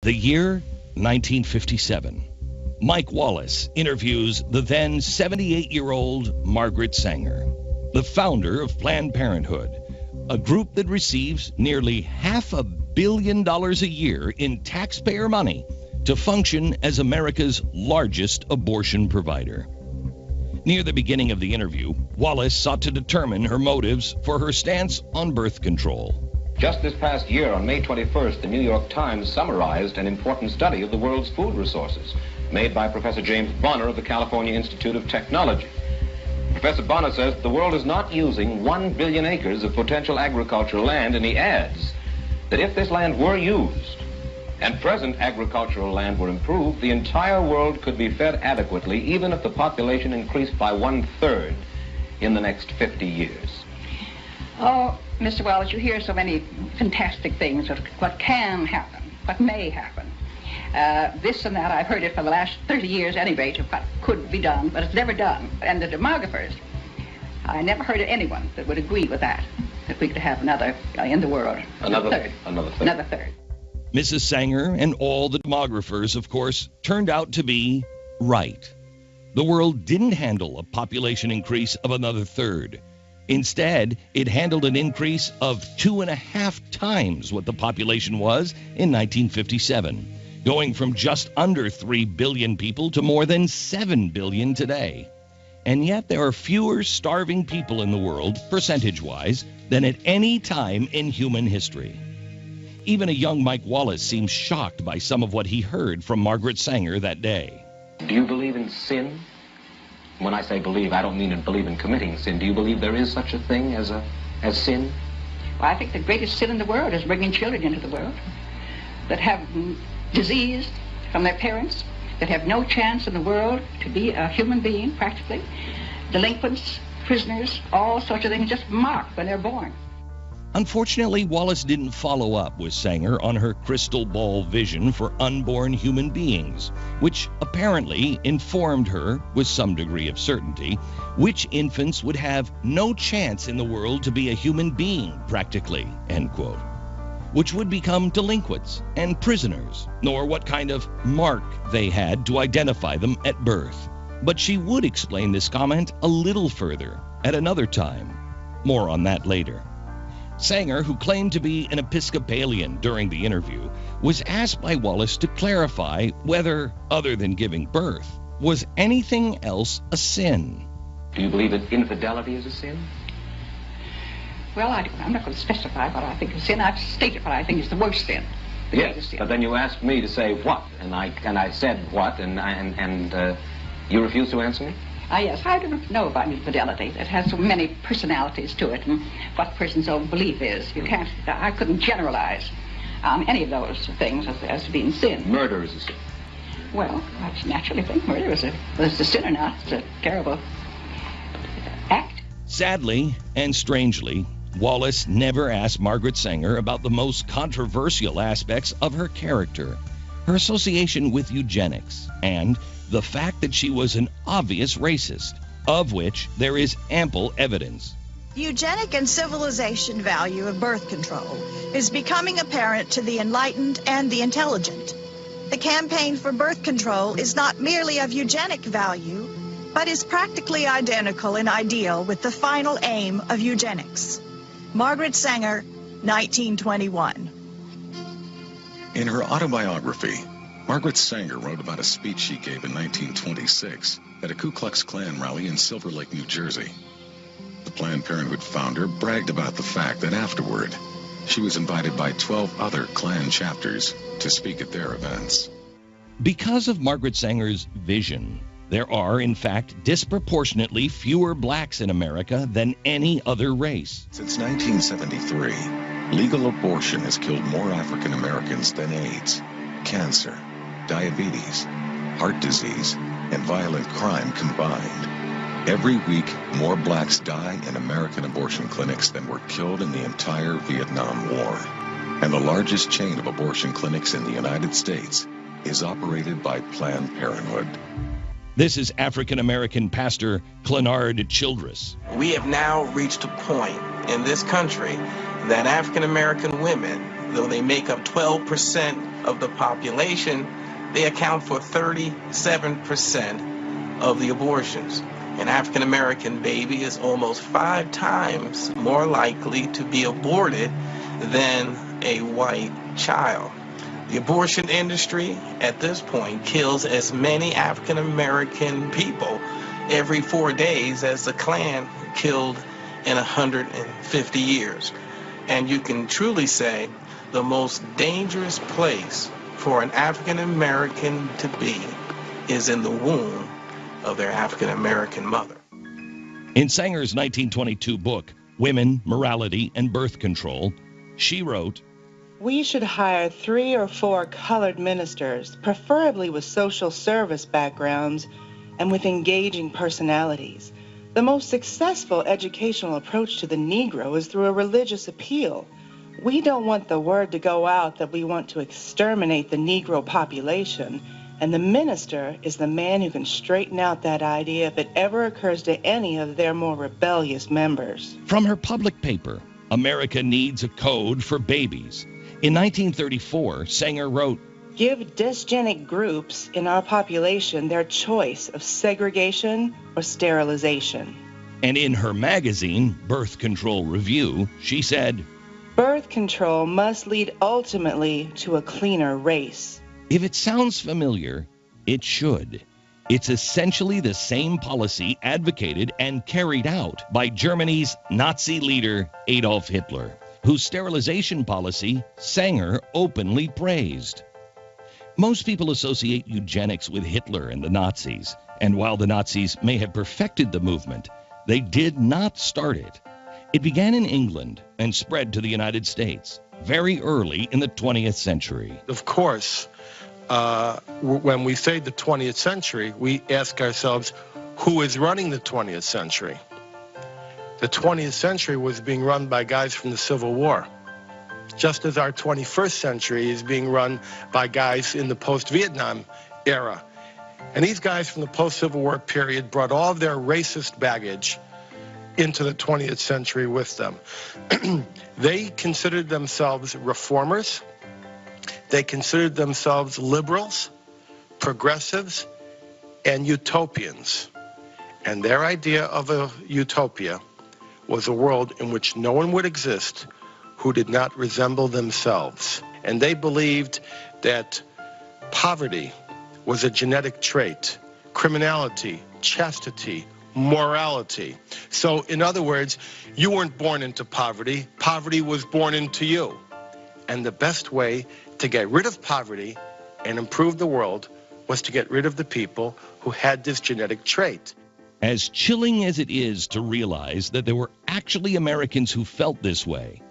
The year 1957. Mike Wallace interviews the then 78-year-old Margaret Sanger, the founder of Planned Parenthood, a group that receives nearly $500 million a year in taxpayer money to function as America's largest abortion provider. Near the beginning of the interview, Wallace sought to determine her motives for her stance on birth control. Just this past year, on May 21st, the New York Times summarized an important study of the world's food resources made by Professor James Bonner of the California Institute of Technology. Professor Bonner says the world is not using 1 billion acres of potential agricultural land, and he adds that if this land were used and present agricultural land were improved, the entire world could be fed adequately, even if the population increased by 1/3 in the next 50 years. Oh, Mr. Wallace, you hear so many fantastic things of what can happen, what may happen. This and that, I've heard it for the last 30 years at any rate, of what could be done, but it's never done. And the demographers, I never heard of anyone that would agree with that we could have another in the world. Another third. Mrs. Sanger and all the demographers, of course, turned out to be right. The world didn't handle a population increase of another third. Instead, it handled an increase of 2.5 times what the population was in 1957, going from just under 3 billion people to more than 7 billion today. And yet there are fewer starving people in the world, percentage-wise, than at any time in human history. Even a young Mike Wallace seems shocked by some of what he heard from Margaret Sanger that day. Do you believe in sin? When I say believe, I don't mean to believe in committing sin. Do you believe there is such a thing as sin? Well, I think the greatest sin in the world is bringing children into the world that have disease from their parents, that have no chance in the world to be a human being, practically. Delinquents, prisoners, all sorts of things just marked when they're born. Unfortunately, Wallace didn't follow up with Sanger on her crystal ball vision for unborn human beings, which apparently informed her, with some degree of certainty, which infants would have no chance in the world to be a human being, practically, end quote, which would become delinquents and prisoners, nor what kind of mark they had to identify them at birth. But she would explain this comment a little further at another time. More on that later. Sanger, who claimed to be an Episcopalian during the interview, was asked by Wallace to clarify whether, other than giving birth, was anything else a sin. Do you believe that infidelity is a sin? Well, I'm not going to specify what I think is sin. I've stated what I think is the worst sin. Yes, but then you asked me to say what, and I said what, and you refused to answer me? Yes, I don't know about infidelity. It has so many personalities to it, and what a person's own belief is. I couldn't generalize any of those things as being sin. Murder is a sin. Well, I naturally think murder is a sin or not. It's a terrible act. Sadly and strangely, Wallace never asked Margaret Sanger about the most controversial aspects of her character, her association with eugenics, and the fact that she was an obvious racist, of which there is ample evidence. The eugenic and civilization value of birth control is becoming apparent to the enlightened and the intelligent. The campaign for birth control is not merely of eugenic value, but is practically identical in ideal with the final aim of eugenics. Margaret Sanger, 1921. In her autobiography, Margaret Sanger wrote about a speech she gave in 1926 at a Ku Klux Klan rally in Silver Lake, New Jersey. The Planned Parenthood founder bragged about the fact that afterward, she was invited by 12 other Klan chapters to speak at their events. Because of Margaret Sanger's vision, there are, in fact, disproportionately fewer blacks in America than any other race. Since 1973, legal abortion has killed more African Americans than AIDS, cancer, diabetes, heart disease, and violent crime combined. Every week, more blacks die in American abortion clinics than were killed in the entire Vietnam War. And the largest chain of abortion clinics in the United States is operated by Planned Parenthood. This is African-American pastor Clenard Childress. We have now reached a point in this country that African-American women though they make up 12% of the population, they account for 37% of the abortions. An African American baby is almost 5 times more likely to be aborted than a white child. The abortion industry at this point kills as many African American people every 4 days as the Klan killed in 150 years. And you can truly say the most dangerous place for an African American to be is in the womb of their African American mother. In Sanger's 1922 book, Women, Morality, and Birth Control, she wrote, "We should hire 3 or 4 colored ministers, preferably with social service backgrounds and with engaging personalities. The most successful educational approach to the Negro is through a religious appeal. We don't want the word to go out that we want to exterminate the Negro population, and the minister is the man who can straighten out that idea if it ever occurs to any of their more rebellious members." From her public paper, America Needs a Code for Babies, in 1934, Sanger wrote, "Give dysgenic groups in our population their choice of segregation or sterilization." And in her magazine, Birth Control Review, she said, "Birth control must lead ultimately to a cleaner race." If it sounds familiar, it should. It's essentially the same policy advocated and carried out by Germany's Nazi leader Adolf Hitler, whose sterilization policy Sanger openly praised. Most people associate eugenics with Hitler and the Nazis, and while the Nazis may have perfected the movement, they did not start it. It began in England and spread to the United States very early in the 20th century. Of course, when we say the 20th century, we ask ourselves, who is running the 20th century? The 20th century was being run by guys from the Civil War, just as our 21st century is being run by guys in the post-Vietnam era. And these guys from the post-Civil War period brought all of their racist baggage into the 20th century with them. They considered themselves reformers. They considered themselves liberals, progressives, and utopians. And their idea of a utopia was a world in which no one would exist who did not resemble themselves. And they believed that poverty was a genetic trait, criminality, chastity, morality. So, in other words, you weren't born into poverty. Poverty was born into you. And the best way to get rid of poverty and improve the world was to get rid of the people who had this genetic trait. As chilling as it is to realize that there were actually Americans who felt this way,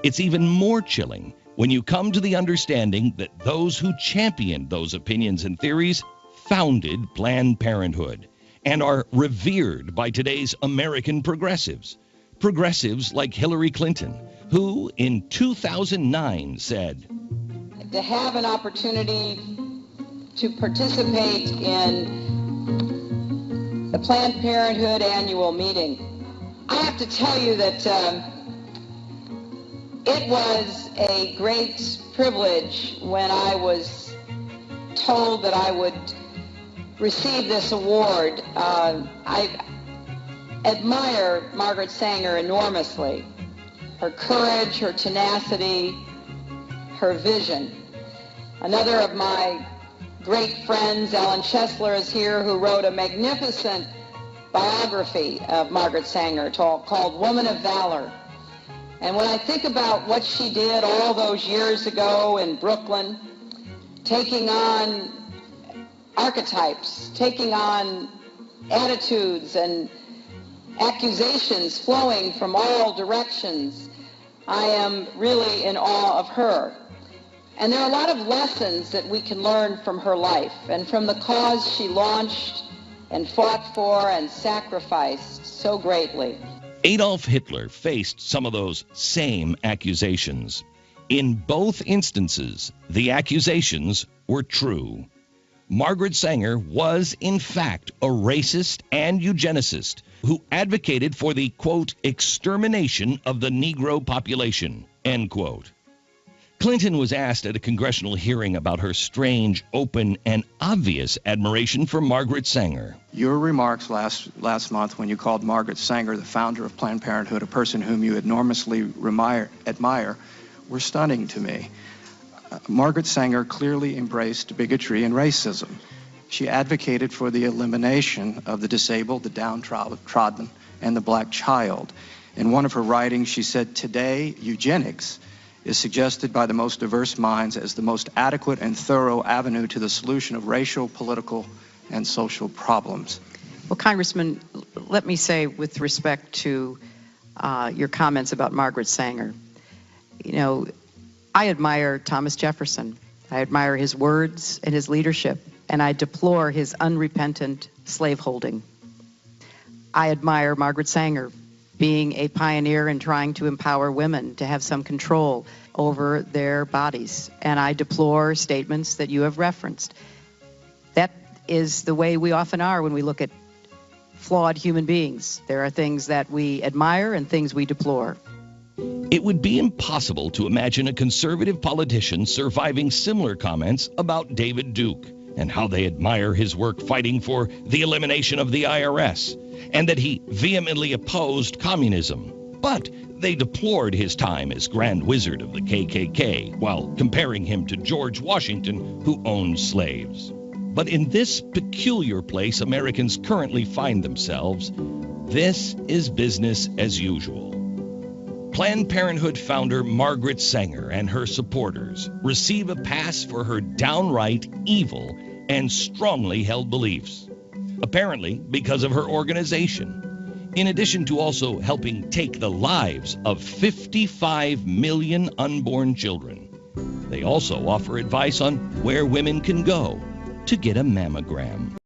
it's even more chilling when you come to the understanding that those who championed those opinions and theories founded Planned Parenthood and are revered by today's American progressives. Progressives like Hillary Clinton, who in 2009 said, "To have an opportunity to participate in the Planned Parenthood annual meeting, I have to tell you that it was a great privilege when I was told that I would receive this award. I admire Margaret Sanger enormously. Her courage, her tenacity, her vision. Another of my great friends, Ellen Chesler, is here, who wrote a magnificent biography of Margaret Sanger called Woman of Valor. And when I think about what she did all those years ago in Brooklyn, taking on archetypes, taking on attitudes and accusations flowing from all directions, I am really in awe of her. And there are a lot of lessons that we can learn from her life and from the cause she launched and fought for and sacrificed so greatly. Adolf Hitler faced some of those same accusations. In both instances, the accusations were true. Margaret Sanger was, in fact, a racist and eugenicist who advocated for the, quote, extermination of the Negro population, end quote. Clinton was asked at a congressional hearing about her strange, open, and obvious admiration for Margaret Sanger. Your remarks last month when you called Margaret Sanger, the founder of Planned Parenthood, a person whom you enormously admire, were stunning to me. Margaret Sanger clearly embraced bigotry and racism. She advocated for the elimination of the disabled, the downtrodden, and the black child. In one of her writings, she said, "Today, eugenics is suggested by the most diverse minds as the most adequate and thorough avenue to the solution of racial, political, and social problems." Well, Congressman, let me say with respect to your comments about Margaret Sanger, you know, I admire Thomas Jefferson. I admire his words and his leadership, and I deplore his unrepentant slaveholding. I admire Margaret Sanger being a pioneer in trying to empower women to have some control over their bodies. And I deplore statements that you have referenced. That is the way we often are when we look at flawed human beings. There are things that we admire and things we deplore. It would be impossible to imagine a conservative politician surviving similar comments about David Duke and how they admire his work fighting for the elimination of the IRS, and that he vehemently opposed communism. But they deplored his time as Grand Wizard of the KKK while comparing him to George Washington, who owned slaves. But in this peculiar place Americans currently find themselves, this is business as usual. Planned Parenthood founder Margaret Sanger and her supporters receive a pass for her downright evil and strongly held beliefs, apparently because of her organization, in addition to also helping take the lives of 55 million unborn children. They also offer advice on where women can go to get a mammogram.